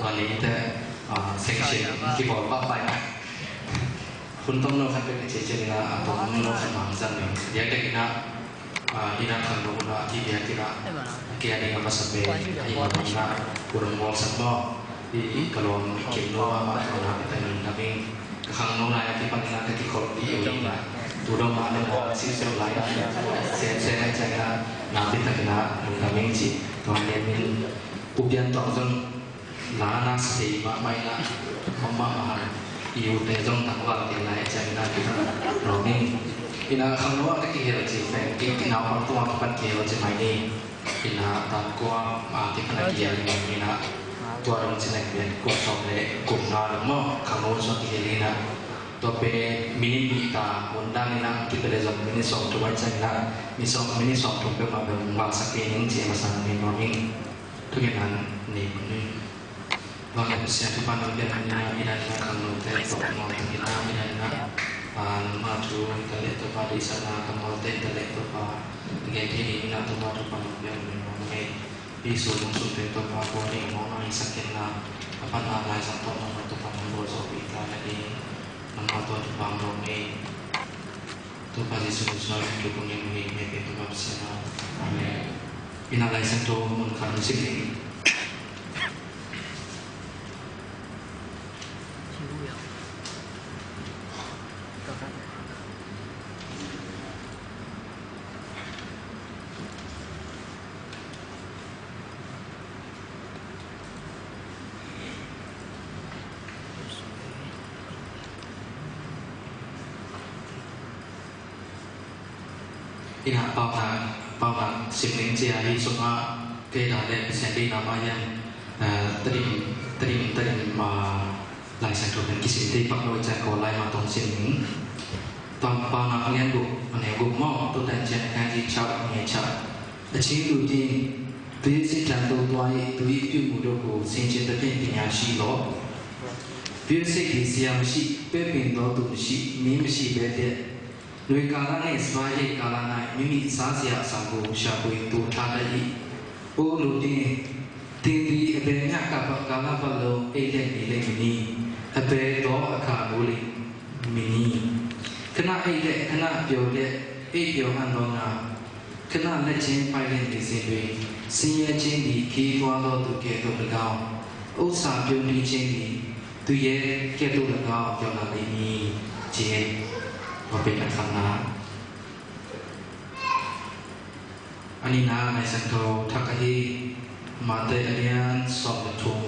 ตัวนี้แต่เซ็งเชนที่บอกว่าไปคุณต้องรู้ครับเป็นเจริญนะผมรู้สมังจังเลยเดี๋ยวเด็กนะที่นั่งขันรู้นะที่เดียที่ละเกียร์นี่ก็มาสเปย์ที่มันนะกุลมองสัมบ่ที่กลมเก็บรู้ว่ามาทำอะไรแต่นั่นเองขังนู้นอะไรที่ปัญหาที่คนที่อยู่นี่นะตัวเรามาเนี่ยบอกสิ่งสิ่งหลายอย่างเสียเสียใจนะน้ำที่ตะกี้นะนั่นเองจีตัวนี้มีอุปยานต่อจนล้านนักสีมาไม่ละเขามาอยู่ในตรงต่างว่าที่ไหนใจนะที่เรานี่อินาขังนู้นอะไรที่เราจีแฝงกินเอาความตัวปัจเจกเราจะไม่ได้อินาตามกว่าที่ขณะเดียวกันอินาตัวเราจะเรียนกลุ่มสองเลยกลุ่มนอนมั่งขังนู้นส่วนที่เรียนนะตัวเป็นมินิบิตาวันด้านนี้นะที่เป็นเรื่องมินิสองตัวใจนะมินิสองตัวเป็นมาเป็นวางสเปนยังเจียมาสั่งในมอร์นิ่งทุกอย่างนี่บางอย่างเสียทุกวันเราเรียนมีได้นะขังนู้นแต่ตัวมองที่น้ามีได้นะมาดูแต่เล็กตัวดีสนาขังนู้นแต่เล็กตัวเงี้ยที่นี่นะตัวทุกวันเราเรียนมีมองไม่ปีสูงสุดเป็นตัวพอดีมองไม่สักแค่นั้นapa nama yang satu nama tu pun membuat kita lagi nama tu bang Romi tu pasti susah dukung yang ini itu pasti sana inalai satu mungkin sini ina pautan sibling cia hi suma ke da le sendi namanya terim ma lai sang tu ben kisim ti pak lo cha ko lai ma tong sibling tom pa na lian bu ane bu mo tu dan chen kan ji chao ne cha a chi lu ji tu si chan tu twai tu yi pyu mu do ko sin chin de pin pnya shi lo pyu si ki sia ma shi pe pin do tu shi mi ma shi be deโดยการในสมัยการในไม่มีสาเสียสังคมชาวบ้านตัวท่าได้โอ้ลูกนี่ทิ้งดีเป็นนักกับการละบอลเอเดนนี่เลยมินีเป็นตัวอาคารบุรีมินีขณะเอเดนขณะเดียวเด็กเอเดียวอันโนนาขณะเล็กเช่นไปเล่นดิสิเวสิ่งเช่นดีคีย์ว่าเราตัวเกี่ยวกับเราอุตสาหกรรมดีเช่นดีตัวเย่เกี่ยวกับเราเกี่ยวกับนี้เช่นว่าเป็นคำนาอันนี้นะในสังคมทักที่มาเตอเรียนสอบทุน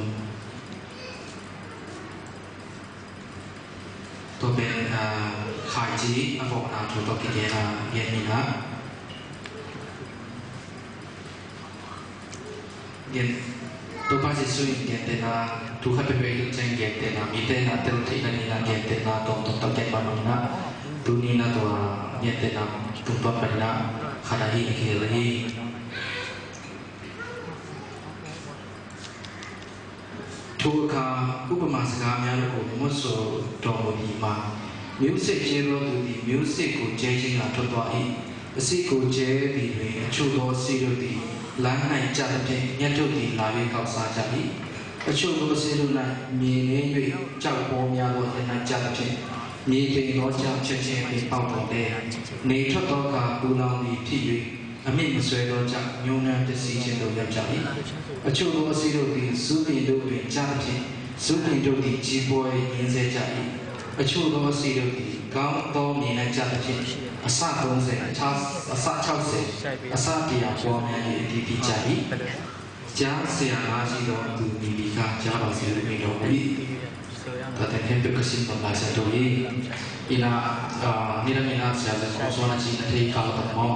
ตัวเป็นขายจีอภอกนาถูกตัวกิเดนะเย็นนี้นะเย็นตัวภาษีสุยเย็นเตนะทุกข์เป็นไปด้วยใจเย็นเตนะมีเตนะเต็มที่นั่นนี่นะเย็นเตนะตรงตเก็บบ้านนี้นะตัวนี้นะตัวเย็นเตนะตุ้มตัวไปนะขณะที่เขียนเลยทุกข้าอุปมาสกามีอะไรก็มุสโซตรงนี้มามิวสิกเจโรดูดีมิวสิกกูเจจิงละทุกตัวอีสิกูเจดีเลยชูโดสิดูดีหลังในจัดเป็นยันทุดีลาวิกาสาจัดีชูโดสิดูในมีเนื้ออยู่เจ้าโปมยาโดนในจัดเป็นมีเป็นรถจักรเชื่อเป็นเป้าตรงเดในทุกตัวกับปูนองดีที่อยู่อเมริกาสวยรถจักรยงนั้นจะสีเช่นตัวยันจัดีชูโดสิดูดีสุดที่ดูเป็นจัดเป็นสุดที่ดูดีจีบอยยินเสียใจชูโดสิดูดีก้าวโตมีในจัดเป็นอาสาตรงเสียชาอาสาชาวเสียอาสาที่อยากว่ามีดีดีใจจ้าเสียงอาชีพดูมีดีค่ะจ้าเราเสียมีเราดีแต่แต่เห็นเป็นกสินต่อหลายสัปดาห์นี้อินานี่เรามีนาเสียจากของส่วนอาชีพที่เขาตัดหม้อ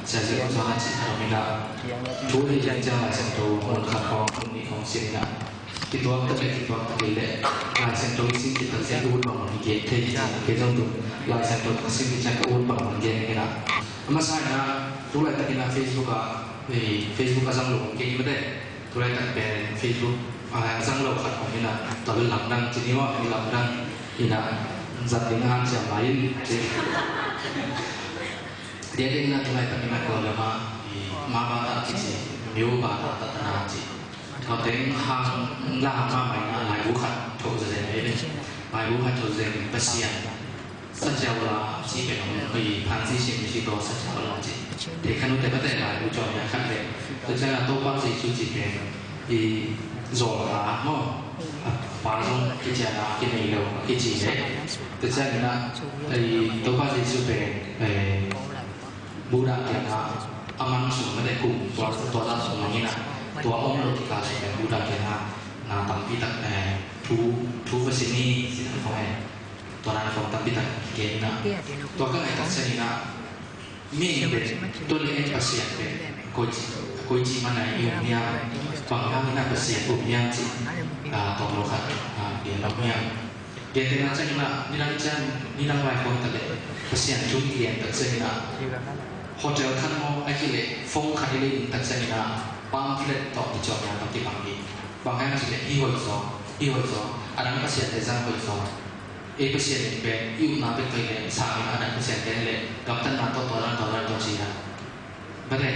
เสียจากของส่วนอาชีพเรามีนาทุกที่ยังจะหลายสัปดาห์คนขับของคนนี้ของเสียงนะที่ตัวตะเกียบที่ตัวตะเกียบเลยหลายสัปดาห์สิ่งที่ตั้งใจอุดบังมันเกิดที่เกิดจนตัวหลายสัปดาห์สิ่งที่จะอุดบังมันเกิดนี่นะมาใช่นะทุกหลายตะกี้นะ Facebook อ่ะFacebook ก็สั่งลงเก่งไม่ได้ทุกหลายตะเป็น Facebook sang lâu khátของนี่นะตอนหลังดังทีนี้ว่ามีหลังดังนี่นะจัดงานเสียงไหลเดี๋ยวนี้นะทำไมตอนนี้มาเกิดแล้วมาบ้านตัดจีมิวบ้านตัดนาจี เราเต็งห้างล่างมาใหม่นะหลายบุคคลโทรเสียเลยหลายบุคคลโทรเสียเป็นเสียสัจจาวลาที่เป็นของปีพันที่เชียงที่ตัวสัจจาวลาจีเด็กขนุนแต่ก็แต่หลายบุจอยนะขั้นเลยแต่จะตัวความสิ่งที่จีเป็นอีโซลาเนาะปารงกิจการกินในโลกกิจเลยแต่จะนี่นะไอ้ตัวความสิ่งที่เป็นบูดาเดียนะอามันสูงไม่ได้กลุ่มตัวด้านสูงอย่างนี้นะตัวองค์โลกิกาสูงเป็นบูดาเดียนะนาตั้งพิทักษ์ทูเวสินีสิทธิ์ของตัวนั้นของตั้งพิทักษ์เกณฑ์นะตัวก็ไอ้ตัดเส้นนี้นะมีเป็นตัวเล็กภาษาเป็นกุยจีมันไหนอยู่เนี่ยฝั่งข้างนี้นะภาษาปุ่มเนี่ยจีตัวโลกะเดี๋ยวเราเนี่ยเกณฑ์นั้นจะนี่นั่งไว้คนแต่เลยภาษาจุดเกณฑ์ตัดเส้นนี้นะโฮเทลท่านมองไอ้ที่เลยฟงขัดเลยตัดเส้นนี้นะบางที่เลยต่อที่จอดเนี่ยต่อที่บางทีบางแห่งที่เลยอีหัวซออันนั้นภาษาแต่จังหัวซอภาษาเนี่ยเป็นอยู่นาเป็นตัวเลยสามีอันนั้นภาษาแต่เลยกับท่านนั้นตัวนั้นตัวสี่นะไม่ได้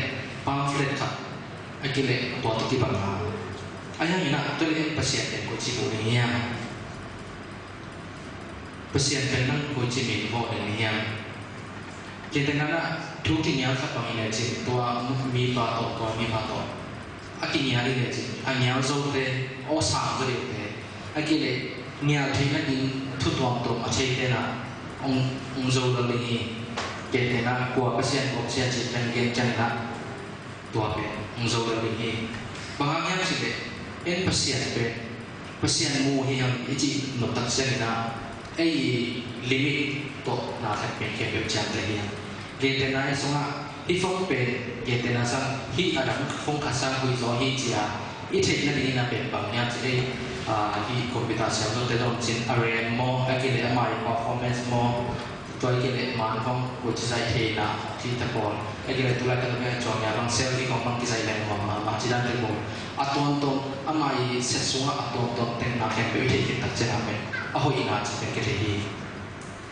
บางที่เลยครับไอ้ที่เลยตัวที่บางมาไอ้ยังนี่นะตัวเลยภาษาแต่กุจิบุรีเนี่ยภาษาเป็นนั่งกุจิมีโบเนี่ยjadi nana tuh tinggal kat bang ini aja tua mi pato akhirnya hari aja hanya jauh deh sang deh akhirnya niat dengan ini tuh tuang aja itu na jauh lagi jadi nana gua kasihan cerita gencan na tua be jauh lagi bangnya sih deh ini pasian mu yang itu notak sih na limit to na sa peke pecah lagi gitu na songa ifong pe gitu na sang hi adam fong kasang hui zo hi jia itu na di na pe bangnya jadi hi komputer siapa tu dalam cint RAM mo lagi le mai performance mo tu lagi le man fong kucai he na di tapol lagi le tu lagi tu le contohnya bang sel di kompang kisah lain mo macam tu mo aton amai sesuatu aton teng na pe itu kita jangan pe aku ingat seperti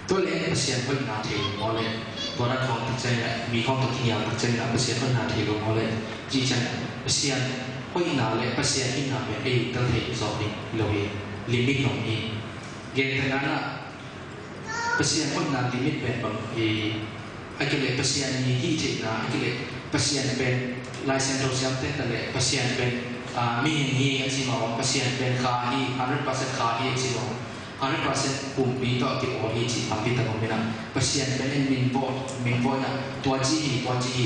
ตัวเล็กเปอร์เซ็นต์เพิ่มนาทีมอเลยตัวนั้นของตัดใจมีข้อตัดที่อย่างตัดใจนะเปอร์เซ็นต์เพิ่มนาทีลงมอเลยจีจันเปอร์เซ็นต์เพิ่มนาเลยเปอร์เซ็นต์ที่นาเป็นตั้งแต่สอบนี้เลยลิมิตของนี้เกณฑ์นั้นนะเปอร์เซ็นต์เพิ่มนาลิมิตเป็นบางไอ้เกณฑ์เปอร์เซ็นต์นี้ที่จีนะไอ้เกณฑ์เปอร์เซ็นต์เป็นลายเส้นตัวเส้นเต้นแต่เลยเปอร์เซ็นต์เป็นมีนี้สิมาเปอร์เซ็นต์เป็นค่านี้100%ค่านี้สิมา100% ปุ่มปีต่อที่โอฮีจีทำพิธีกรรมนั้นเปอร์เซ็นต์เป็นมินโบนะตัวจี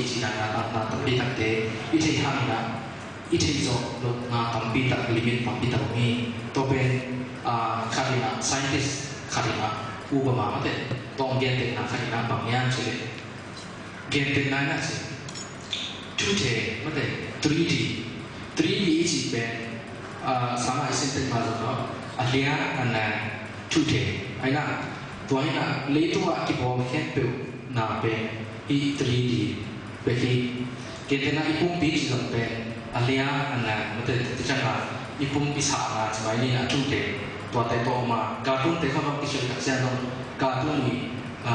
จีนะทำพิธีเตะอีที่ทำนะอีที่จะลงทำพิธีลิมิตทำพิธีกรรมนี้ตัวเป็นคดีนะ scientist คดีนะอุปมาเตะต้องเรียนเด็กนะคดีนะบางอย่างเช่นเรียนเด็กนั้นนะสิทุกเทมันเตะ 3D จีเป็นสามารถเส้นเป็นมาจากนั้นเรียนอันนั้นทุกเทไอ้น่ะตัวไอ้น่ะเลี้ยตัวที่พอไม่แค่เปิลน่าเป็นอี 3D เป็นที่เกิดน่ะอีปุ่มปีจีนเป็นเรียนอันนั้นมันจะจังหวะอีปุ่มปีศาจน่ะสมัยนี้น่ะทุกเทตัวแต่ตัวมาการ์ตูนแต่เขาต้องพิจารณาเส้นตรงการ์ตูนมี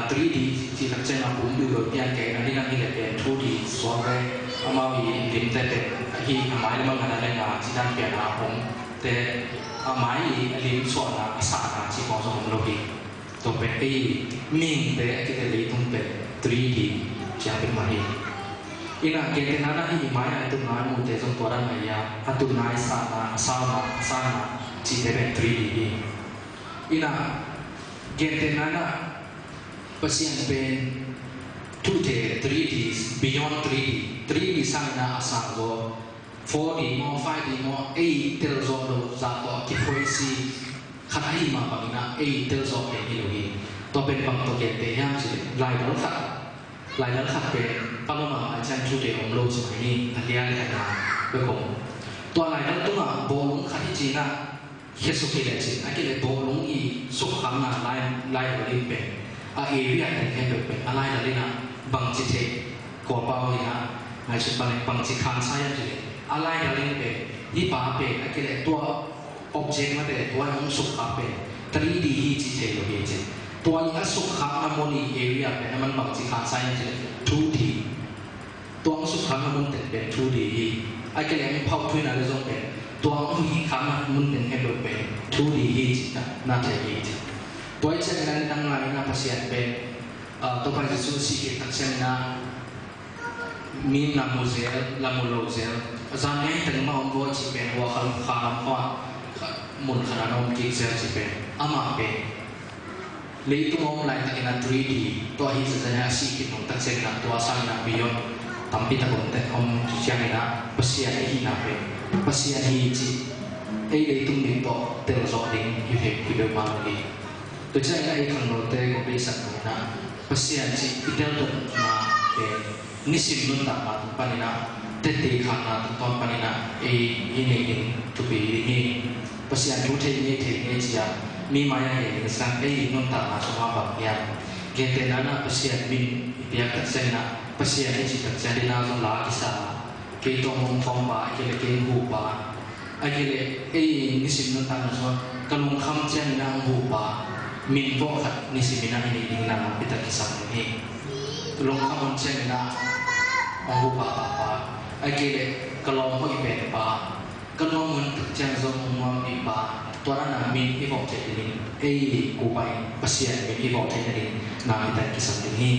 3D ที่ลักษณะปุ่มดูโดยที่อันเก่งอันนี้นั่นนี่แหละเป็น 2D ส่วนแรกเอามาวิลิมเต็ดที่หมายมันขนาดไหนมาที่นั่นเปลี่ยนอาผมแต่หมายลิมส่วนนะภาษาที่ของสมโลกีตัวเป็นนิ่งแต่ที่จะลิมเป็น 3D ที่เป็นมาอีอินะเกณฑ์นั้นที่หมายอันตุนายมุเตสตัวนั้นไม่ยาอันตุนายสานาที่เป็น 3D อินะเกณฑ์นั้นภาษาเป็นทุกเท 3D beyond 3D สร้างนาสร้างโล 4D มอ 5D มอเทเลโซโดจากตัวที่คุยซีขณะที่มาบางนะเทเลโซเป็นที่เราเห็นตัวเป็นบางตัวเกณฑ์แต่ยังสิลายแล้วขัดเป็นปรมาอาจารย์ชุดเดียวของโลกสมัยนี้อันเดียวกันนะเป็นของตัวลายนั้นตัวโบลุงขัดที่จีน่ะเฮสุกิเลสิไอ้เกณฑ์โบลุงอีสุขังน่ะลายแบบนี้เป็นเอเรียเป็นแค่เป็นอะไรแบบนี้นะบางจิตเทก่อเปล่าเลยนะหมายถึงบางจิตขังใช่ไหมอะไรแบบนี้เป็นยี่ป้าเป็นไอ้เกณฑ์ตัวอ็อบเจกต์มาแต่ตัวยังสุขังเป็น 3D ที่จิตเทเราเห็นจิตัวนี้สุขังน้ำมันอีเอเรียเป็นมันบางจิตขังใช่ไหม 2D ตัวสุขังน้ำมันเป็น 2D ไอ้เกณฑ์มันพาวทุนอะไรส่งเป็น ตัวผู้หญิงข้ามมันเป็นให้แบบเป็นทุลีฮีจิตน่าจะฮีจิตัวเช่นนั้นตั้งหลายน่าพัศยันเป็นตัวพระเยซูสิตั้งเช่นนั้นมีนามูเซลลามูโลเซลอาจารย์ให้ถึงมาองค์ว่าจิเป็นว่าข้ามว่ามุนขนาดองค์กิเซลจิเป็นอามาเป็นเลยตัวมองลายตะกินทรีดีตัวฮีจะเนี่ยสิกินองตั้งเช่นนั้นตัวสร้างนักบิยอนตั้มพิทักษ์แต่องค์ที่ยังนะพัศยันฮีนาเป็นพัศยันฮีจิเลยตุ้มดินโตเตลโซดิ้งฮิเฮกิเดมาลลีตัวเช่นนั้นขังโนเตก็เป็นสัตว์นะพัศยันจิอิเดลตุมาเป็นนิสิตนุ่นตามาตุปานินะเตติขังนาตุตอนปานินะยินยินตุปีนี้พัศยันยุทธเนเทเนจิยามีมายาเห็นสังนุ่นตามาสมาบักยาเกเตนานะพัศยันบินเปียกเซนะพัศยันจิตเซนนาตุลาอิสาเกตองมงฟองบาเกเลเกนหูบาอาเกเลนิสิตนุ่นตามาสวากำลังคำเจนนางหูบามินโบขัดนิสิตมินาฮินินางพิทักษ์สังนี้ลงคำบนเช่นนั้นองค์ป่าไอ้เกล็ดกลองก็อีเป็นป่ากลองมันเช่นส่งมาอีป่าตัวนั้นมีอีบอกเช่นนี้กูไปพัศยันมีอีบอกเช่นนี้นางพิทักษ์สังนี้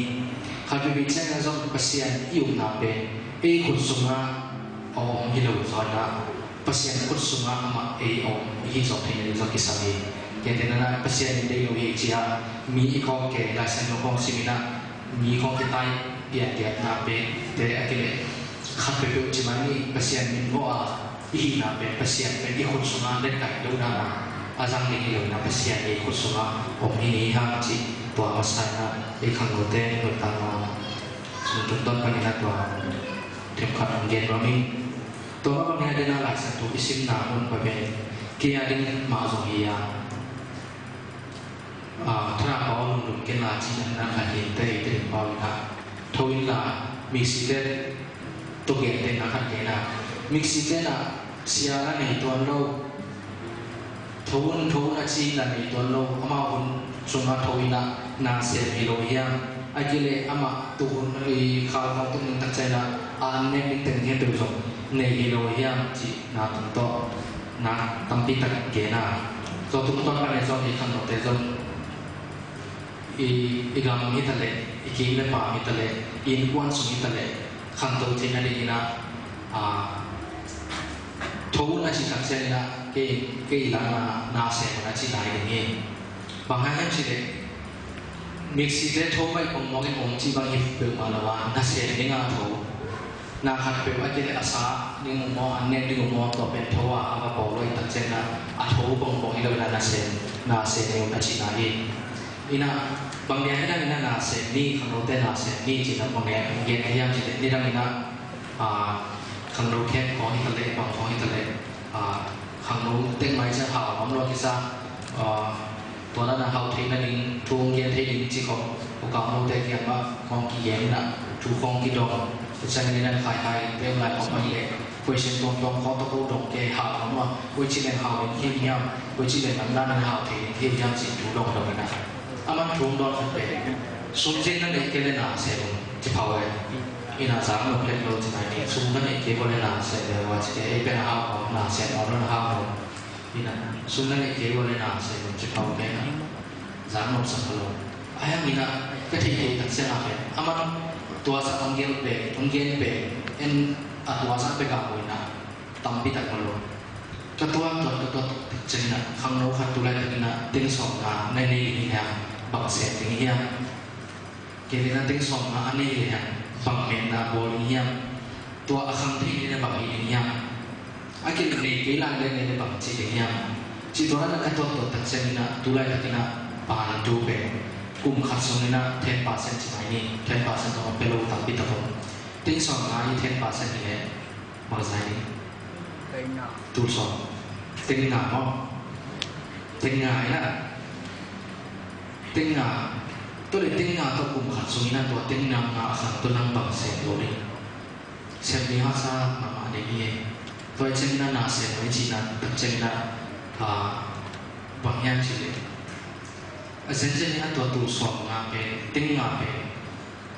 ข้าพเจ้าเช่นนั้นส่งพัศยันอยู่นาเป็นคุณสมะองค์ฮิโลซอนนะพัศยันคุณสมะมาองค์ฮิโซเทนิสังกิสังนี้เกณฑ์นั้นพัศยันได้รู้เหตุจีมีอีกข้อเกณฑ์ลายเส้นของสิมินามีของที่ใต้เดียดนาเป็นเดี๋ยวอะไรขัดไปเป็นจิมันนี่พัศยันมินว่าอีนาเป็นพัศยันเป็นอีคนสุนัขเล่นไก่ดูนาอาจารย์นี่เลยนะพัศยันอีคนสุนัขผมนี่ห้ามจีตัวมาใส่นะอีขังโนเต้หนุนตามาส่วนต้นปัญญาตัวเทมขัดเย็นว่ามีตัวบางอย่างได้น่าหลายสัตว์ที่สิ่งนามุนไปเป็นกี่อย่างดิ้งมาส่งเฮียถ้าเราลงทุนกันลาจีนนั้นอาจจะได้ถึงเบาหนักทวินลามิกซิเกตตัวเก่งเต็มนะครับเก่งนะมิกซิเกตน่ะเสียละในตัวโลกทวนอาชีพละในตัวโลกอามาหุ่นสมมาทวินน่ะนาเสียมิโลเฮียอากิเลอามาตัวข้าวของตัวนึงตั้งใจละอันนี้มีแต่เงี้ยตัวสมในมิโลเฮียจีนาตุ้งโตนาตั้มปีตักเก่งนะตัวตุ้งโตกันในโซนอีกขันโตเตโซนigam hitale ikile pa hitale in kwan sung hitale khanto thina lina thona chi sakselina ke ilana na se na chi dai ni bangai chi le mixi de thomai pong mo ong chi bang if pe malawa na se ni nga tho na khat pe wa ke asa ni mo anne ni mo to pe thowa aba po loi tak chen na a tho pong pong ilo na se ni na chi na hi inaบางอย่างนั่นนี่น่าเสียนี่ขังรู้แต่น่าเสียนี่จีน่าบางอย่างเย็นยังจีนี่ดังนี้นะขังรู้แค่ของที่ทะเลบางของที่ทะเลขังรู้เต็งไม้จะหาผมรอที่ซะตัวนั้นนะเขาเทนั่นเองทวงเย็นเทยินจีของโอกาสรู้แต่เกี่ยวกับของกี่เย็นนะถูกของกี่ดอกจะใช้ในนั้นขายเรื่องอะไรของมันเองคุยเช่นตรงเขาตะโกนดอกเกหาผมว่าคุยชิเลนหาเป็นที่เงียบคุยชิเลนนั้นนั่นหาเทที่ยังจีถูกดอกดอกนะอามันทุ่มดอกเป็นสุดจริงนั่นเองก็เลยน่าเสียที่พาวเวอร์อินาสามเราเล่นโลจินานี่สุดนั่นเองก็เลยน่าเสียเลยว่าจะเป็นหาของน่าเสียเอาเรื่องหาของอินาสุดนั่นเองก็เลยน่าเสียที่พาวเวอร์นะสามเราสังเกตไอ้ยังมีนะก็ที่ตัดเส้นอะไรอามันตัวสักองเกลเป็นเอ็นตัวสักเป็นกับวินะตั้มพิทักษ์มาลงก็ตัวจริงนะข้างโน้นขัดตุลาตินะติ้งสองงานในนี้เนี่ยบางเสียงอย่างเงี้ยเกี่ยวกับติ้งสองงานอันนี้เนี่ยบางเมนนะบอลเนี่ยตัวอาคังที่เนี่ยบางอย่างเนี่ยอากินในกีฬาเล่นในบางจีเนี่ยจีตัวนั้นก็ตัวตัดเส้นนะตุลาตินะปานดูเป็นกลุ่มขัดสนนะ10%ที่ไหนนี่10%ต้องเป็นโลตัดพิทักษ์ติ้งสองงาน10%เนี่ยบางสิ่งตูสอบเต็งหนามั้งเต็งหงายนะเต็งหงาตัวเด็กเต็งหงาตัวกลุ่มขัดสุนินะตัวเต็งหงาขัดตัวนั่งบังเสียตัวนี้เส้นนี้ฮะซามาเดี๋ยวนี้ตัวเส้นนั้นน่าเสียไว้จีนั้นตัดเส้นนั้นบางอย่างจีเลยเส้นนี้นะตัวตูสอบงาเป็นเต็งหงาเป็น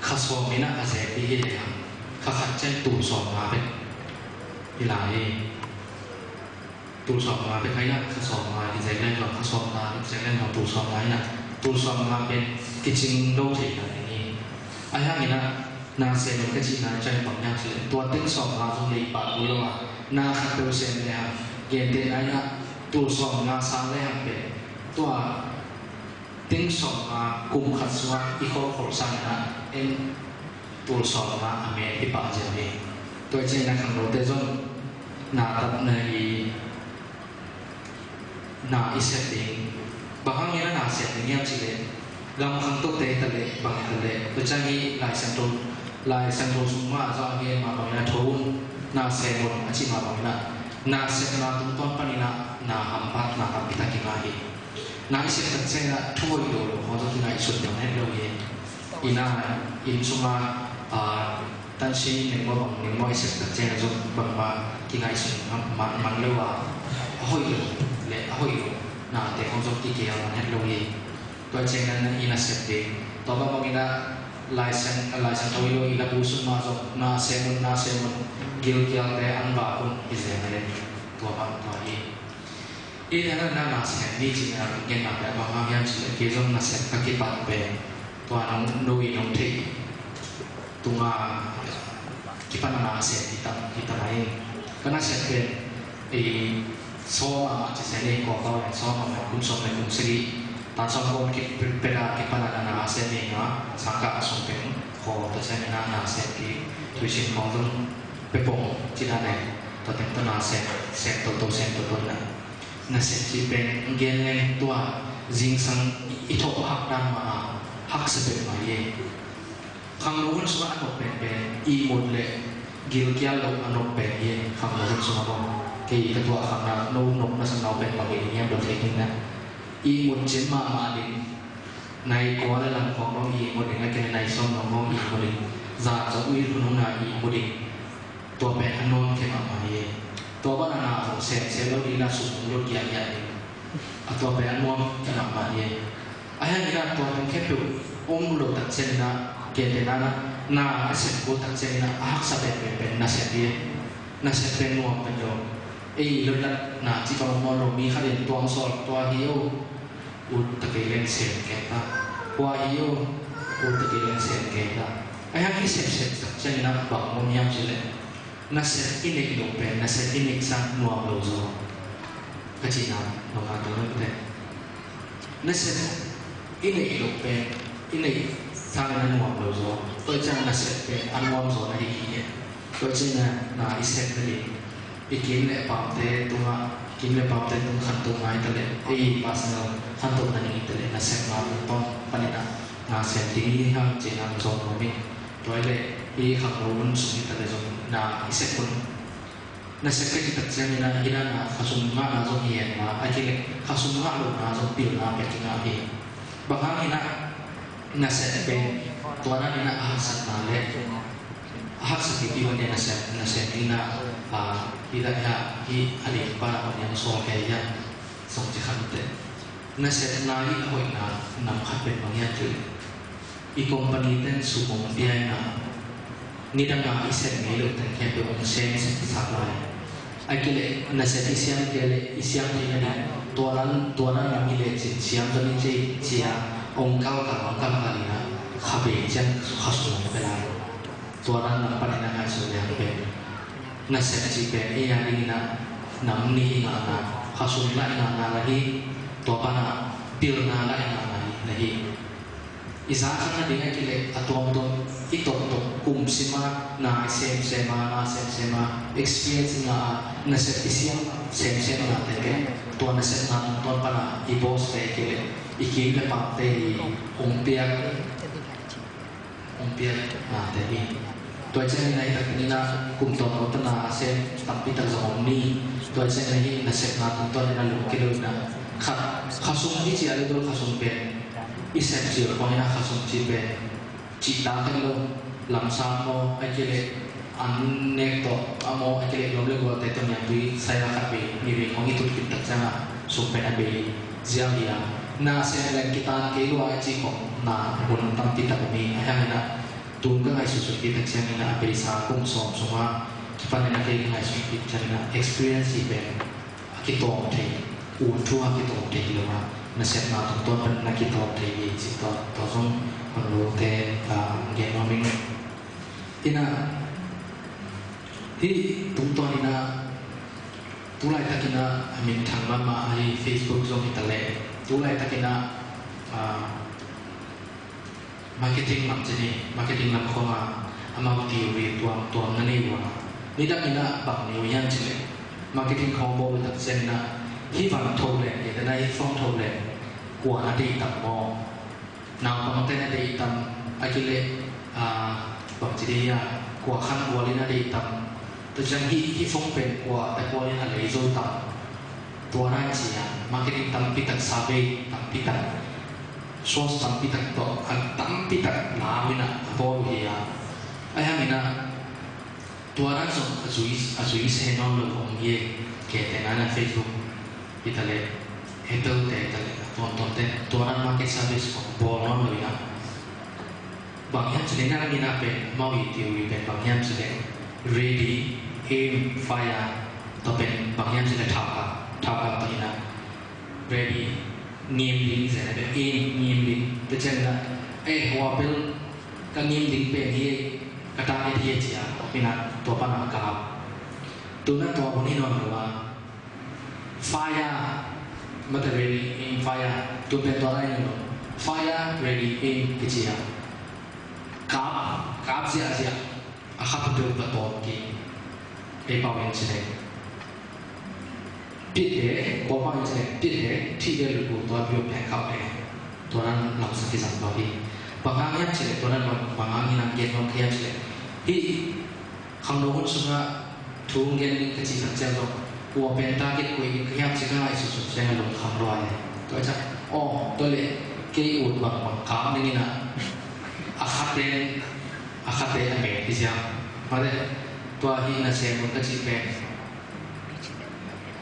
ขัดสอบนี้นะอาศัยที่เดียวขัดเส้นตูสอบงาเป็นอีหลาย tu song ma pe khai na kha song ma ki zai len lo kha song na ki zai len lo tu song ma na tu song ma pe ki ching do thei na ni ai ha ni na na se no ka chi na chai bang yang se tua ting song ma jong nei pa lu lo ma na kha tu se ne ha gen te ai na tu song ma sa le ha pe tua tiếng song ma cùng khát suy ý khó khổ sang na em tu song ma ame đi bảo gì vậy tôi chỉ là khẳng định tôi na tập này na iset ding bahang ina na set ni am chile gam khang to te tale bang tale to changi lai san to suma za ge ma bang na thon na se mon achi ma bang na se na tum ton panina na hampat na ta pita ki ngai na iset tak se na thoi do ho to ki ngai sut na ne lo ye ina in suma tan si ne mo bang ne mo iset tak se na zo bang ma ki ngai sut man lo wa hoi le hoi na te không giống tí kia mà hết lâu gì tôi chơi nên ina set đi tôi bảo mong ina license thôi lo ina bù sung mà giống na se mun gil te ăn vào cũng cái gì này tôi bảo tôi đi ina na set đi chỉ là nghe mà cái bảo mang em chỉ là cái giống na set các cái bạn bè tôi nông nuôi nông thị tung kita na set kita lain karena set cái so ma ci se ne ko ko so ma kun so ne kun sigi ta so ko ki pera ki pana na se ne na saka so pe ko ta se na se ki tuition ko dun pe po ci na ne to te to na se to na se ci pe ngen ne tua jing sang I tho hak dan ma hak se pe ma ye khang lo hun so an ko pe I mod le gil kya lo an pe ye khang lo hun so ma cái tua khang na nộp na sang nộp bên bằng cái nghe được thấy như này I một chiến mà đến này có là làm khó nó I một đến cái này xong nó ngon I một đến giả cho uy của nó là I một đến tua bé ăn non cái mà gì tua bắt là nào sẽ lâu đi là sụp lâu kia vậy tua bé ăn non cái mà gì ai hay là tua mình khép được ôm lột tận chân na kia thế na sẽ cố tận chân na hắc sa bên na sẽ đi na sẽ bên nuông bên rồi lúc đó na chỉ còn một lồng mi khai điện tuang sọt tua hiu ut tất cái lên sen cái ta tua hiu ut tất cái lên sen cái ta ai hay cái sen chân na bằng một nhang chỉ lên na sen inek lục pen na sen inek sang nuông lâu rồi cái gì nào nó mà tôi nói thế na sen inek lục pen inek sang na nuông lâu rồi tôi chẳng na sen pen ăn nuông rồi này gì tôi chỉ na iset cái gì ikin le pamte tunga kin le pamte tung khantu ngai tale ei personal khantu nani tale na set ma ton panina na set ti ha chena zo no mi toile ei khangron sumi tale zo na iset kun na set ke tak chen na ina na khasum ma na zo hien ma akile khasum ma lo na zo pil na pe ki na hi bahang ina na set pe tuana ina ahsan na le hak seperti mana nasihat ina tidak ya I adik para orang soal kaya soal jihad nasihat nari ahoy na nampak berbanyak tu I company ten sumong dia na nidang na isen ngelo ten kaya pe orang sen saklai akile nasihat isiang dia na tuanan yang ile siang tu ni cia orang kau kali na khabe jan khasum pelai tuanan nampak ina ngai so yang pe na set ci pe e ya ni na nam ni na na khasum la na lagi to pa na pil na la na lagi isa kana dinga kile atom to itok to kum sima na sema experience na set isiang sem na te ke to na set na to pa na I boss te kile ikin le pa te umpia na te ni tôi chơi này đặc biệt là cùng toàn bộ tân là xem tập đi tập dòng ni tôi chơi này là xem là cùng toàn là lục cái đường là khá sung đi chỉ là tôi khá sung bền ít xem chỉ là coi là khá sung chỉ bền chỉ đá cái luôn làm sao mà anh kia anh nét to anh mà anh kia làm được gọi tới tôi nhận đi sai là các bạn như vậy có những thứ kita jangan sung bền anh bị ziang dia na xem là kita cái loại chỉ có na bukan tentang tidak ini hanya tunggu ngai susu kita cari na beri sakum semua kita nak kaya ngai susu kita cari na experience event kita thei thua kita thei lewa na set na to ban na kita thei chi to song kon lo te genomic ina hi tum to ina tulai takina amin thangma ma ai Facebook zo hitale tulai takina marketing lam jeni marketing lam khoma amau theory tuam na nei wa ni dak ina bang ni yan chile marketing combo tak sen na hi van thol le ye da nai phong thol le kwa na dei tam mo naw pang te na dei tam akile bang jeni ya kwa khan kwa li na dei tam to jang hi phong pen kwa ta kwa ni na le zo tam tua na chi ya marketing tam pi tak sabe tam pi tak source tam pi tak to tam pi tak na mina bo ya ai mina tua na so azui se no lo hong ye ke te na Facebook itale heto te tale ton te tua na market service ko bo no lo ya bang yan chile na mina pe mau yi theory pe bang yan chile ready aim fire to pen bang yan chile thao ka to ina ready nghiêm định sẽ là nghiêm định tức là hoa pel cái nghiêm định về thì cái ta cái gì chứ vì là tổ ban nào cả tôi nói tổ bọn nó là fire mà ta ready in fire tôi bên tổ này nó fire ready in cái gì cáp gì khắp tôi bắt tổ cái bảo vệ gì biết thế, có bao nhiêu biết thế, thì để được tôi biểu hiện khảo này, tôi đang làm sự kiện đó đi, bằng ngang nhất chỉ tôi đang bằng ngang như là kiến nó kia chỉ, thì không đâu cũng sung ra, thu nghiên cái gì thằng xem rồi, của bên ta cái quỹ cái em chỉ có ai sử dụng xem là không rồi, tôi chắc, tôi lấy cái ủi bằng cám như này, akhat đây anh mẹ thì sao, mà đây tôi hiện là xem một cái gì về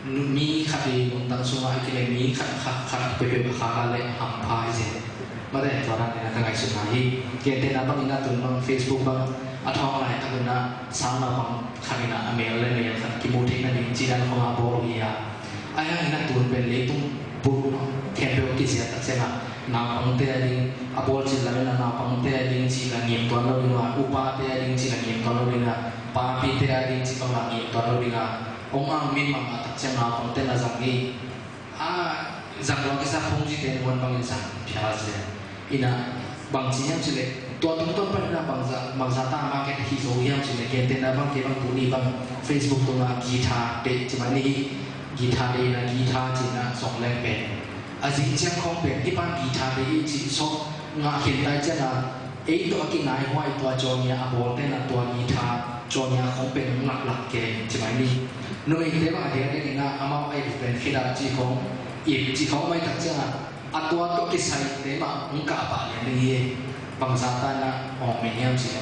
mi khát đi một tầng số ai kia mi khát bê khát lại ham phai gì mà đây toàn là cái ngày sinh này kia tên là bằng ina tụi bằng Facebook bằng thong lại các bạn là sáng nào bằng khát ina mail lên mail khát kí mô thế này chỉ là không habo rồi à ai hàng ina tụi bên lấy tung bút kèm theo cái gì tất sẽ là nào bằng thế đi abo chỉ là bên nào bằng thế đi chỉ là nghiệm toàn đâu đi mà upa thế đi chỉ là nghiệm toàn đâu đi là pa pi thế đi chỉ bằng là nghiệm toàn đâu đi là ông ang min mang atak siya nga kung tên là rằng đi rằng lo cái sao không gì tên quan bằng rằng phía dưới ina bằng chỉ em chỉ là tua tung phải là bằng giá ta market khi số em chỉ là cái tên là bằng cái bằng tụ đi bằng Facebook tụ là guitar để chỉ mà đi guitar đây là guitar chỉ là song lên bền gì chẳng không bền cái bằng guitar đây chỉ số ngã hiện tại chỉ là ấy tụ cái này hoài tụ cho nhà abo tên là tụ guitar cho nhà không bền nặng cái chỉ mà đi nơi thế mà cái na amao aiเป็นkhi nào chỉ không chỉ không mấy thằng chứ à tua cái sai thế mà không cả bạn liền đi bằng giá ta là mình em chỉ là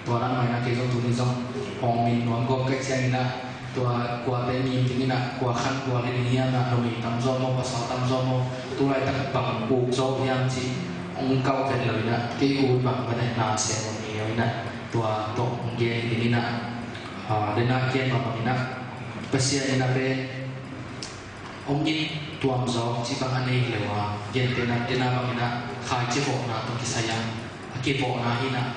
tua đang mày là cái trong tụi trong mình nói có cái xe na tua qua bên nhìn thì na qua khăn qua cái gì na rồi tắm gió mà sao tắm gió mà tua lại tặng bằng cuộc gió em chỉ ông cao cái lời na cái cùi bằng cái này là sẽ một nhiều na tua tổng cái gì na đến na kia mà bằng na Pasia ina pe ongin tuam zo chi bang anei lewa gen tena bang ina khai chi bo na to kisaya aki bo na ina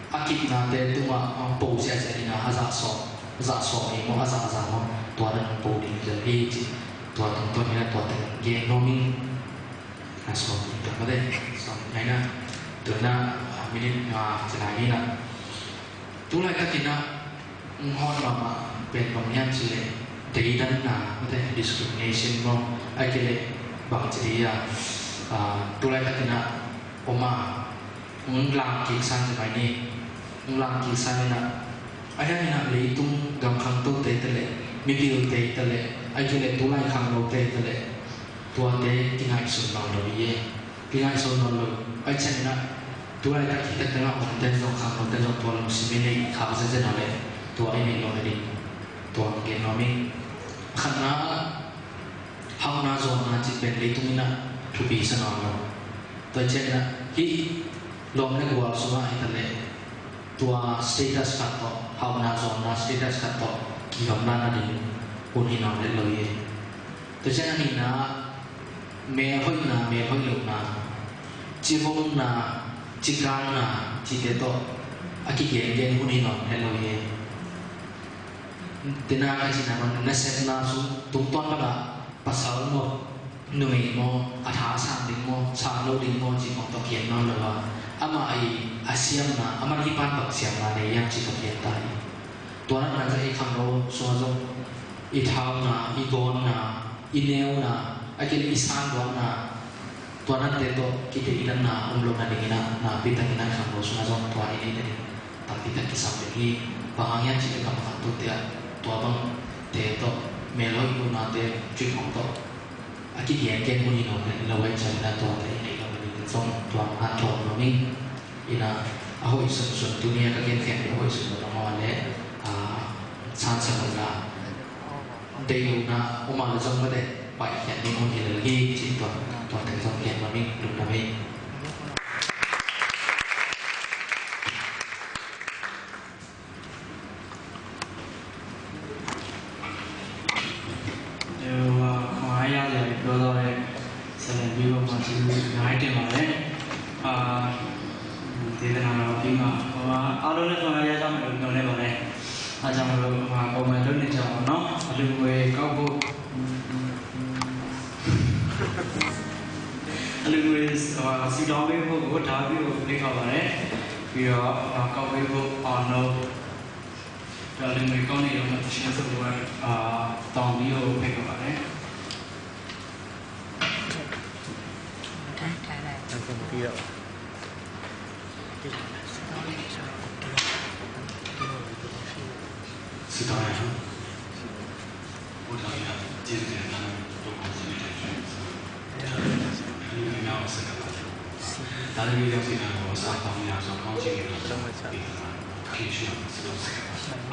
akip na te tuma po sia ina za so ni mo za mo to na po di je hi chi to ina to te ge no mi aso to ma de so nai na to na minit chana ni na tu lai ka tina ngon maเป็นบางอย่างสิเลยแต่อีดันน่ะไม่ได้ discrimination มั้งไอ้เกล็ดบางทีตัวอะไรก็คือนะผมมาลางกิจสันสมัยนี้ลางกิจสันนะไอ้เนี่ยนะเลยตุ้งกำขังตัวเตะเลยมีพิวเตะเลยไอ้เกล็ดตัวอะไรขังเราเตะเลยตัวเตะที่ไหนส่วนเราเลยที่ไหนส่วนเราเลยไอ้เช่นนะตัวอะไรที่แต่ละคนเตะเราขังเราเตะเราตัวเราสิไม่ได้ขังเส้นอะไรตัวไอ้นี่เราเลยตัวเกณฑ์น้อยมีขณะห้องน้าโซนน่าจะเป็นเรื่องนี้นะทุกปีสนองเราตัวเช่นนะที่ลมในวัวสุนัขทะเลตัว status ขัดต่อห้องน้าโซนนะ status ขัดต่อกี่คำนั้นนั่นเองคนที่นอนเล่นเลย ตัวเช่นนี้นะเมย์พ่อยนาเมย์พ่อยลูกนะจีบงนาจีการนาจีเดโตอากิเกนเกนหุ่นนอนเฮลโลเยตินาอาจินามันนั่นเสนาสุตุ้งต้นมาละภาษาโมหน่วยโมอาถาสามดิโมสามโลดิโมจีของตะเกียนนอนเลยว่าอามาไออาเซียมนาอามาที่ปานปักเสียงมาในยังจีตะเกียนตายตัวนั้นมันจะไอคำโลส่วนจงอีเท้านาอีโกนนาอีเนวนาอากินอีสานดวงนาตัวนั้นเตโตกิเตอินันนาลงนาดินานาปิตักินาคำโลส่วนจงตัวนี้เนี่ยตั้งปิตักิสัมเดกีบางอย่างจีตะกำลังตัวเตียตัวบังเตโตเมลอยกุนาเตจุดของโตอากิเกียนเกนหุ่นนอนเนี่ยเราไว้ใช้ในตัวเตในเราเป็นส่งตัวหันตัวเรามิ่งอินาอาหอยส่วนตัวนี้ก็เกนแข็งอาหอยส่วนตัวเราเนี่ยชาญสมุนละเดี๋ยวนะอุมาจงไม่ได้ไปแข่งในคนเห็นเลยที่จีตัวแต่งส่งเกียนมามิ่งดูนะมิ่งဒီကနေ့တော့ပြီးမှာအားလုံးနဲ့ဆောင်ရွက်ရကြမယ်လို့ပြောနေပါတယ်။အားကြောင့်မလို့ပုံမှန်လုပ်နေကြအောင်နော်။အလူငွေကောက်ဖို့အလူငွေစီတောင်းပေးဖို့ကိုဒါပြီးကိုဖိတ်ခေါ်ပါတယ်။ပြီးတော့ကောက်ပေးဖို့အောင်လို့ဒါလူငွေကောက်နေတော့ရှင်းစဖို့တောင်းပြီးကိုဖိတ်ခေါ်ပါတယ်။ပြီးတော့是当然，我当然接着他们都关心的选择，你们要是干嘛？但是你要是看我上当年说高级的，可以去这个是啊。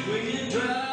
When you drive